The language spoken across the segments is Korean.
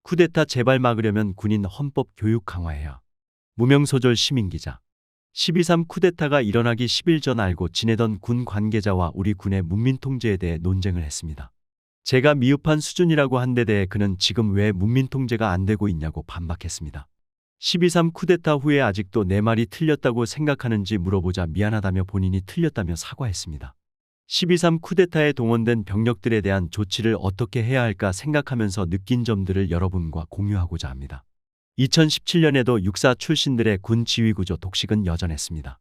쿠데타 재발 막으려면 군인 헌법 교육 강화해야. 무명소절 시민기자. 12.3 쿠데타가 일어나기 10일 전 알고 지내던 군 관계자와 우리 군의 문민통제에 대해 논쟁을 했습니다. 제가 미흡한 수준이라고 한 데 대해 그는 지금 왜 문민통제가 안 되고 있냐고 반박했습니다. 12.3 쿠데타 후에 아직도 내 말이 틀렸다고 생각하는지 물어보자 미안하다며 본인이 틀렸다며 사과했습니다. 12.3 쿠데타에 동원된 병력들에 대한 조치를 어떻게 해야 할까 생각하면서 느낀 점들을 여러분과 공유하고자 합니다. 2017년에도 육사 출신들의 군 지휘구조 독식은 여전했습니다.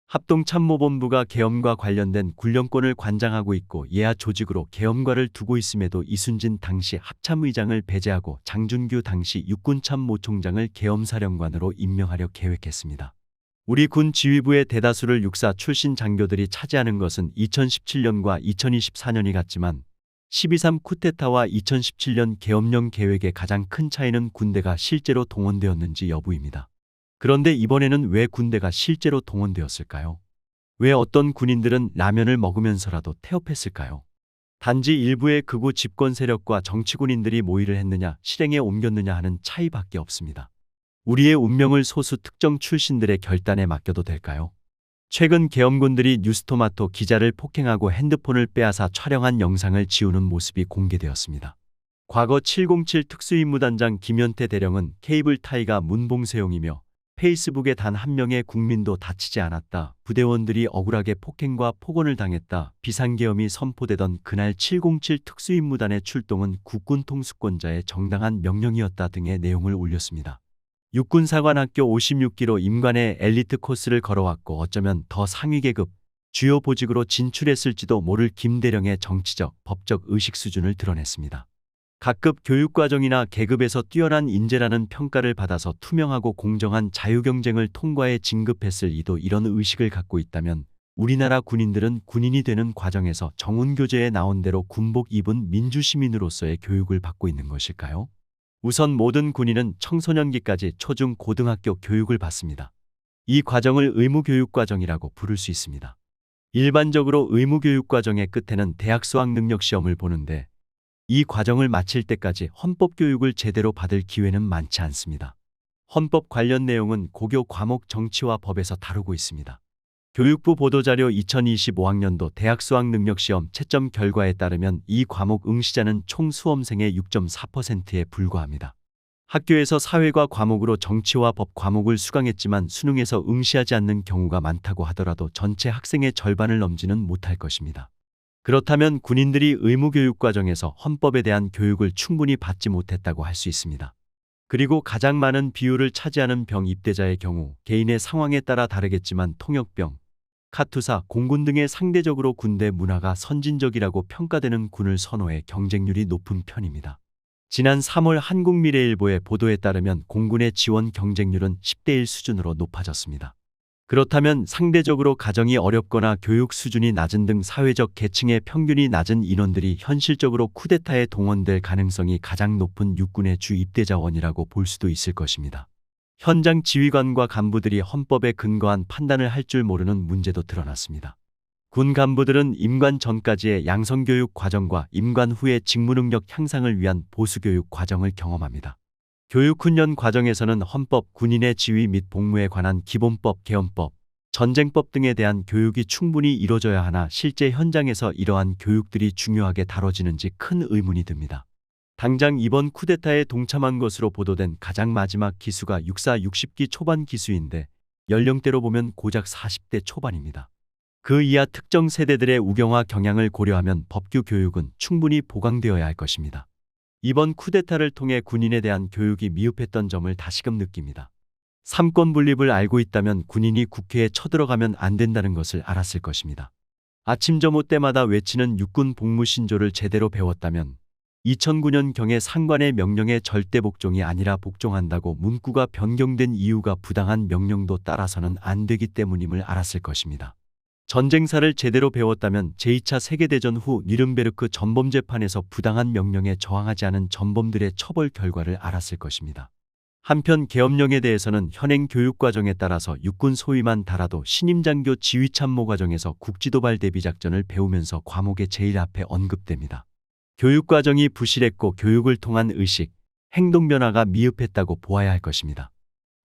합동참모본부가 계엄과 관련된 군령권을 관장하고 있고 예하 조직으로 계엄과를 두고 있음에도 이순진 당시 합참의장을 배제하고 장준규 당시 육군참모총장을 계엄사령관으로 임명하려 계획했습니다. 우리 군 지휘부의 대다수를 육사 출신 장교들이 차지하는 것은 2017년과 2024년이 같지만 12.3 쿠데타와 2017년 계엄령 계획의 가장 큰 차이는 군대가 실제로 동원되었는지 여부입니다. 그런데 이번에는 왜 군대가 실제로 동원되었을까요? 왜 어떤 군인들은 라면을 먹으면서라도 태업했을까요? 단지 일부의 극우 집권 세력과 정치군인들이 모의를 했느냐, 실행에 옮겼느냐 하는 차이밖에 없습니다. 우리의 운명을 소수 특정 출신들의 결단에 맡겨도 될까요? 최근 계엄군들이 뉴스토마토 기자를 폭행하고 핸드폰을 빼앗아 촬영한 영상을 지우는 모습이 공개되었습니다. 과거 707 특수임무단장 김현태 대령은 케이블 타이가 문봉세용이며 페이스북에 단 한 명의 국민도 다치지 않았다. 부대원들이 억울하게 폭행과 폭언을 당했다. 비상계엄이 선포되던 그날 707 특수임무단의 출동은 국군 통수권자의 정당한 명령이었다 등의 내용을 올렸습니다. 육군사관학교 56기로 임관의 엘리트 코스를 걸어왔고 어쩌면 더 상위 계급, 주요 보직으로 진출했을지도 모를 김대령의 정치적, 법적 의식 수준을 드러냈습니다. 각급 교육과정이나 계급에서 뛰어난 인재라는 평가를 받아서 투명하고 공정한 자유경쟁을 통과해 진급했을 이도 이런 의식을 갖고 있다면 우리나라 군인들은 군인이 되는 과정에서 정운교재에 나온 대로 군복 입은 민주시민으로서의 교육을 받고 있는 것일까요? 우선 모든 군인은 청소년기까지 초중 고등학교 교육을 받습니다. 이 과정을 의무교육과정이라고 부를 수 있습니다. 일반적으로 의무교육과정의 끝에는 대학 수학능력시험을 보는데 이 과정을 마칠 때까지 헌법교육을 제대로 받을 기회는 많지 않습니다. 헌법 관련 내용은 고교 과목 정치와 법에서 다루고 있습니다. 교육부 보도자료 2025학년도 대학 수학능력시험 채점 결과에 따르면 이 과목 응시자는 총 수험생의 6.4%에 불과합니다. 학교에서 사회과 과목으로 정치와 법 과목을 수강했지만 수능에서 응시하지 않는 경우가 많다고 하더라도 전체 학생의 절반을 넘지는 못할 것입니다. 그렇다면 군인들이 의무교육 과정에서 헌법에 대한 교육을 충분히 받지 못했다고 할 수 있습니다. 그리고 가장 많은 비율을 차지하는 병 입대자의 경우 개인의 상황에 따라 다르겠지만 통역병, 카투사, 공군 등의 상대적으로 군대 문화가 선진적이라고 평가되는 군을 선호해 경쟁률이 높은 편입니다. 지난 3월 한국미래일보의 보도에 따르면 공군의 지원 경쟁률은 10대 1 수준으로 높아졌습니다. 그렇다면 상대적으로 가정이 어렵거나 교육 수준이 낮은 등 사회적 계층의 평균이 낮은 인원들이 현실적으로 쿠데타에 동원될 가능성이 가장 높은 육군의 주 입대자원이라고 볼 수도 있을 것입니다. 현장 지휘관과 간부들이 헌법에 근거한 판단을 할 줄 모르는 문제도 드러났습니다. 군 간부들은 임관 전까지의 양성교육 과정과 임관 후의 직무능력 향상을 위한 보수교육 과정을 경험합니다. 교육훈련 과정에서는 헌법, 군인의 지휘 및 복무에 관한 기본법, 계엄법, 전쟁법 등에 대한 교육이 충분히 이뤄져야 하나 실제 현장에서 이러한 교육들이 중요하게 다뤄지는지 큰 의문이 듭니다. 당장 이번 쿠데타에 동참한 것으로 보도된 가장 마지막 기수가 육사 60기 초반 기수인데 연령대로 보면 고작 40대 초반입니다. 그 이하 특정 세대들의 우경화 경향을 고려하면 법규 교육은 충분히 보강되어야 할 것입니다. 이번 쿠데타를 통해 군인에 대한 교육이 미흡했던 점을 다시금 느낍니다. 삼권 분립을 알고 있다면 군인이 국회에 쳐들어가면 안 된다는 것을 알았을 것입니다. 아침 점호 때마다 외치는 육군 복무 신조를 제대로 배웠다면 2009년경에 상관의 명령에 절대 복종이 아니라 복종한다고 문구가 변경된 이유가 부당한 명령도 따라서는 안 되기 때문임을 알았을 것입니다. 전쟁사를 제대로 배웠다면 제2차 세계대전 후 뉘른베르크 전범재판에서 부당한 명령에 저항하지 않은 전범들의 처벌 결과를 알았을 것입니다. 한편 계엄령에 대해서는 현행 교육과정에 따라서 육군 소위만 달아도 신임장교 지휘참모 과정에서 국지도발 대비작전을 배우면서 과목의 제일 앞에 언급됩니다. 교육과정이 부실했고 교육을 통한 의식, 행동 변화가 미흡했다고 보아야 할 것입니다.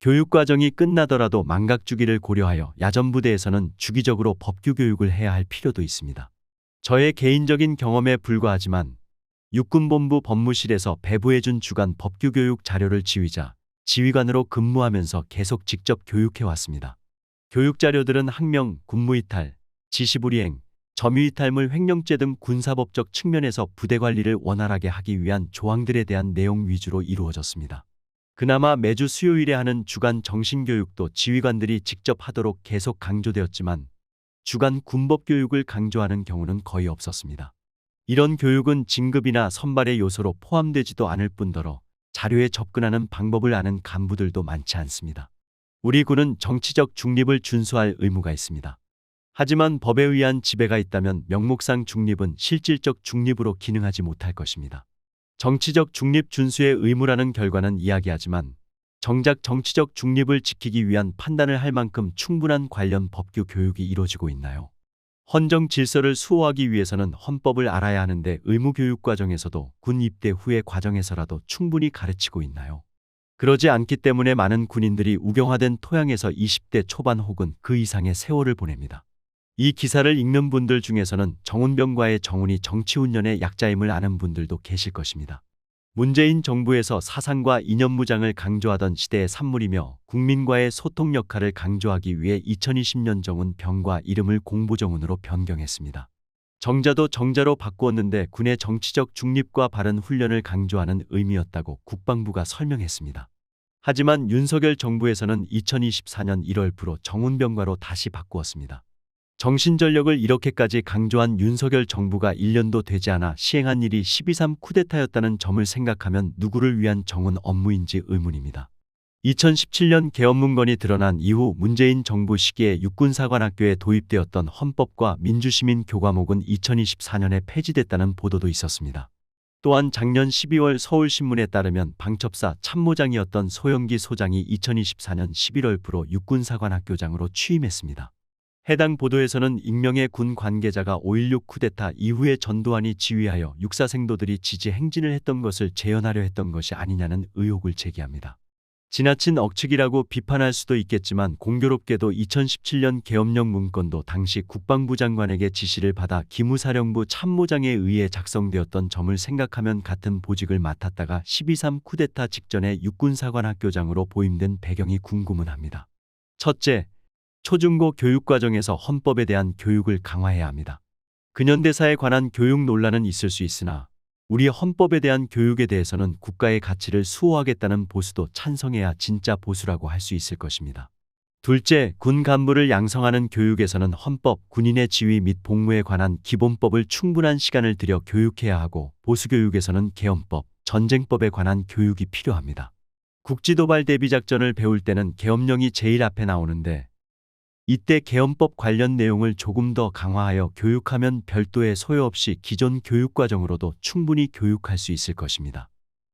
교육 과정이 끝나더라도 망각 주기를 고려하여 야전 부대에서는 주기적으로 법규 교육을 해야 할 필요도 있습니다. 저의 개인적인 경험에 불과하지만 육군본부 법무실에서 배부해준 주간 법규 교육 자료를 지휘자, 지휘관으로 근무하면서 계속 직접 교육해 왔습니다. 교육 자료들은 학명, 군무이탈, 지시불이행, 점유이탈물 횡령죄 등 군사법적 측면에서 부대 관리를 원활하게 하기 위한 조항들에 대한 내용 위주로 이루어졌습니다. 그나마 매주 수요일에 하는 주간 정신교육도 지휘관들이 직접 하도록 계속 강조되었지만 주간 군법 교육을 강조하는 경우는 거의 없었습니다. 이런 교육은 진급이나 선발의 요소로 포함되지도 않을 뿐더러 자료에 접근하는 방법을 아는 간부들도 많지 않습니다. 우리 군은 정치적 중립을 준수할 의무가 있습니다. 하지만 법에 의한 지배가 있다면 명목상 중립은 실질적 중립으로 기능하지 못할 것입니다. 정치적 중립 준수의 의무라는 결과는 이야기하지만 정작 정치적 중립을 지키기 위한 판단을 할 만큼 충분한 관련 법규 교육이 이루어지고 있나요? 헌정 질서를 수호하기 위해서는 헌법을 알아야 하는데 의무 교육 과정에서도 군 입대 후의 과정에서라도 충분히 가르치고 있나요? 그러지 않기 때문에 많은 군인들이 우경화된 토양에서 20대 초반 혹은 그 이상의 세월을 보냅니다. 이 기사를 읽는 분들 중에서는 정운병과의 정운이 정치운연의 약자임을 아는 분들도 계실 것입니다. 문재인 정부에서 사상과 이념무장을 강조하던 시대의 산물이며 국민과의 소통 역할을 강조하기 위해 2020년 정운병과 이름을 공보정운으로 변경했습니다. 정자도 정자로 바꾸었는데 군의 정치적 중립과 바른 훈련을 강조하는 의미였다고 국방부가 설명했습니다. 하지만 윤석열 정부에서는 2024년 1월 정운병과로 다시 바꾸었습니다. 정신전력을 이렇게까지 강조한 윤석열 정부가 1년도 되지 않아 시행한 일이 12.3 쿠데타였다는 점을 생각하면 누구를 위한 정운 업무인지 의문입니다. 2017년 계엄문건이 드러난 이후 문재인 정부 시기에 육군사관학교에 도입되었던 헌법과 민주시민 교과목은 2024년에 폐지됐다는 보도도 있었습니다. 또한 작년 12월 서울신문에 따르면 방첩사 참모장이었던 소영기 소장이 2024년 11월 육군사관학교장으로 취임했습니다. 해당 보도에서는 익명의 군 관계자가 5.16 쿠데타 이후에 전두환이 지휘하여 육사생도들이 지지 행진을 했던 것을 재현하려 했던 것이 아니냐는 의혹을 제기합니다. 지나친 억측이라고 비판할 수도 있겠지만 공교롭게도 2017년 계엄령 문건도 당시 국방부 장관에게 지시를 받아 기무사령부 참모장에 의해 작성되었던 점을 생각하면 같은 보직을 맡았다가 12.3 쿠데타 직전에 육군사관학교장으로 보임된 배경이 궁금은 합니다. 첫째, 초중고 교육과정에서 헌법에 대한 교육을 강화해야 합니다. 근현대사에 관한 교육 논란은 있을 수 있으나 우리 헌법에 대한 교육에 대해서는 국가의 가치를 수호하겠다는 보수도 찬성해야 진짜 보수라고 할 수 있을 것입니다. 둘째, 군 간부를 양성하는 교육에서는 헌법, 군인의 지위 및 복무에 관한 기본법을 충분한 시간을 들여 교육해야 하고 보수교육에서는 계엄법, 전쟁법에 관한 교육이 필요합니다. 국지도발 대비작전을 배울 때는 계엄령이 제일 앞에 나오는데 이때 계엄법 관련 내용을 조금 더 강화하여 교육하면 별도의 소요없이 기존 교육과정으로도 충분히 교육할 수 있을 것입니다.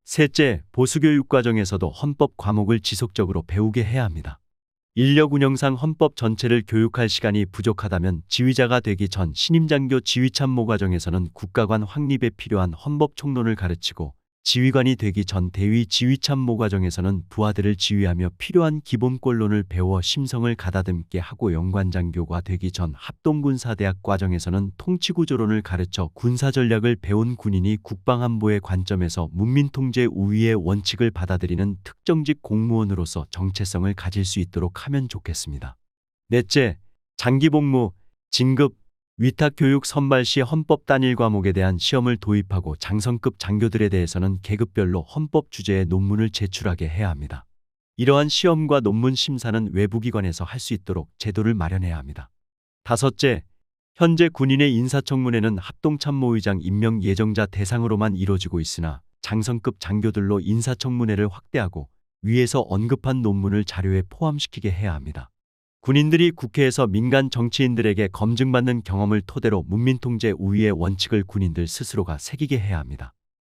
셋째, 보수교육과정에서도 헌법 과목을 지속적으로 배우게 해야 합니다. 인력 운영상 헌법 전체를 교육할 시간이 부족하다면 지휘자가 되기 전 신임장교 지휘참모 과정에서는 국가관 확립에 필요한 헌법 총론을 가르치고 지휘관이 되기 전 대위 지휘참모 과정에서는 부하들을 지휘하며 필요한 기본권론을 배워 심성을 가다듬게 하고 영관장교가 되기 전 합동군사대학 과정에서는 통치구조론을 가르쳐 군사전략을 배운 군인이 국방안보의 관점에서 문민통제 우위의 원칙을 받아들이는 특정직 공무원으로서 정체성을 가질 수 있도록 하면 좋겠습니다. 넷째, 장기복무, 진급, 위탁교육 선발 시 헌법 단일 과목에 대한 시험을 도입하고 장성급 장교들에 대해서는 계급별로 헌법 주제의 논문을 제출하게 해야 합니다. 이러한 시험과 논문 심사는 외부기관에서 할 수 있도록 제도를 마련해야 합니다. 다섯째, 현재 군인의 인사청문회는 합동참모의장 임명 예정자 대상으로만 이루어지고 있으나 장성급 장교들로 인사청문회를 확대하고 위에서 언급한 논문을 자료에 포함시키게 해야 합니다. 군인들이 국회에서 민간 정치인들에게 검증받는 경험을 토대로 문민통제 우위의 원칙을 군인들 스스로가 새기게 해야 합니다.